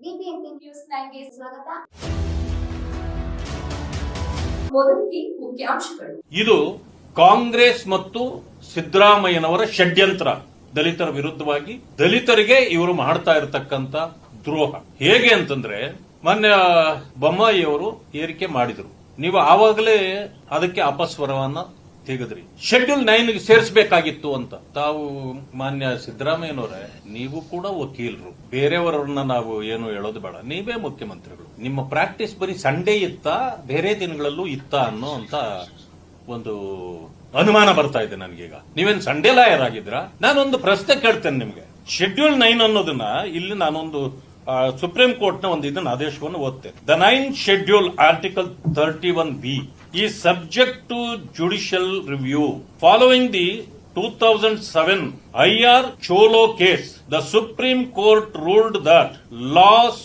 BBMP news 9ಗೆ ಸ್ವಾಗತ. ಮೊದಲಿಗೆ ಮುಖ್ಯಾಂಶಗಳು. ಇದು ಕಾಂಗ್ರೆಸ್ ಮತ್ತು ಸಿದ್ದರಾಮಯ್ಯನವರ ಷಡ್ಯಂತ್ರ. ದಲಿತರ ವಿರುದ್ಧವಾಗಿ ದಲಿತರಿಗೆ ಇವರು ಮಾಡ್ತಾ ಇರತಕ್ಕಂತ ದ್ರೋಹ ಹೇಗೆ ಅಂತಂದ್ರೆ, ಮೊನ್ನೆ ಬೊಮ್ಮಾಯಿ ಅವರು ಏರಿಕೆ ಮಾಡಿದ್ರು, ನೀವು ಆವಾಗಲೇ ಅದಕ್ಕೆ ಅಪಸ್ವರವನ್ನ ತೆಗೆದ್ರಿ. ಶೆಡ್ಯೂಲ್ 9 ಸೇರಿಸಬೇಕಾಗಿತ್ತು ಅಂತ. ತಾವು ಮಾನ್ಯ ಸಿದ್ದರಾಮಯ್ಯನವರೇ, ನೀವು ಕೂಡ ವಕೀಲರು, ಬೇರೆಯವರನ್ನ ನಾವು ಏನು ಹೇಳೋದು ಬೇಡ, ನೀವೇ ಮುಖ್ಯಮಂತ್ರಿಗಳು. ನಿಮ್ಮ ಪ್ರಾಕ್ಟೀಸ್ ಬರೀ ಸಂಡೇ ಇತ್ತಾ ಬೇರೆ ದಿನಗಳಲ್ಲೂ ಇತ್ತಾ ಅನ್ನೋ ಅಂತ ಒಂದು ಅನುಮಾನ ಬರ್ತಾ ಇದೆ ನನಗೀಗ. ನೀವೇನು ಸಂಡೇ ಲಾಯರ್ ಆಗಿದ್ರಾ? ನಾನೊಂದು ಪ್ರಶ್ನೆ ಕೇಳ್ತೇನೆ ನಿಮ್ಗೆ. ಶೆಡ್ಯೂಲ್ 9 ಅನ್ನೋದನ್ನ ಇಲ್ಲಿ ನಾನೊಂದು ಸುಪ್ರೀಂ ಕೋರ್ಟ್ ನ ಒಂದು ಇದನ್ನ ಆದೇಶವನ್ನು ಓದ್ತೇನೆ. The 9th schedule article 31B is subject to judicial review. Following the 2007 IR Cholo case, the Supreme Court ruled that laws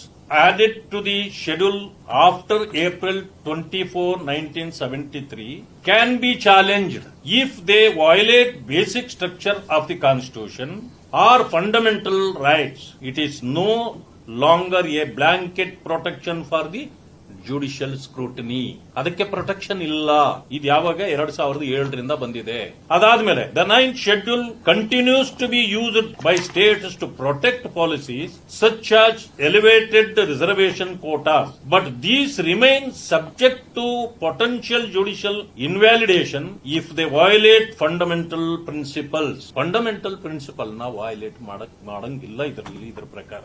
added to the schedule after April 24, 1973 can be challenged if they violate basic structure of the Constitution or fundamental rights. It is no longer a blanket protection for the judicial scrutiny. ಅದಕ್ಕೆ protection ಇಲ್ಲ. ಇದು ಯಾವಾಗ 2007ರಿಂದ ಬಂದಿದೆ. ಅದಾದ್ಮೇಲೆ the 9th schedule continues to be used by states to protect policies such as elevated reservation quotas, but these remain subject to potential judicial invalidation if they violate fundamental principles. Fundamental principle ನ violate ಮಾಡಂಗಿಲ್ಲ ಇದರಲ್ಲಿ, ಇದರ ಪ್ರಕಾರ.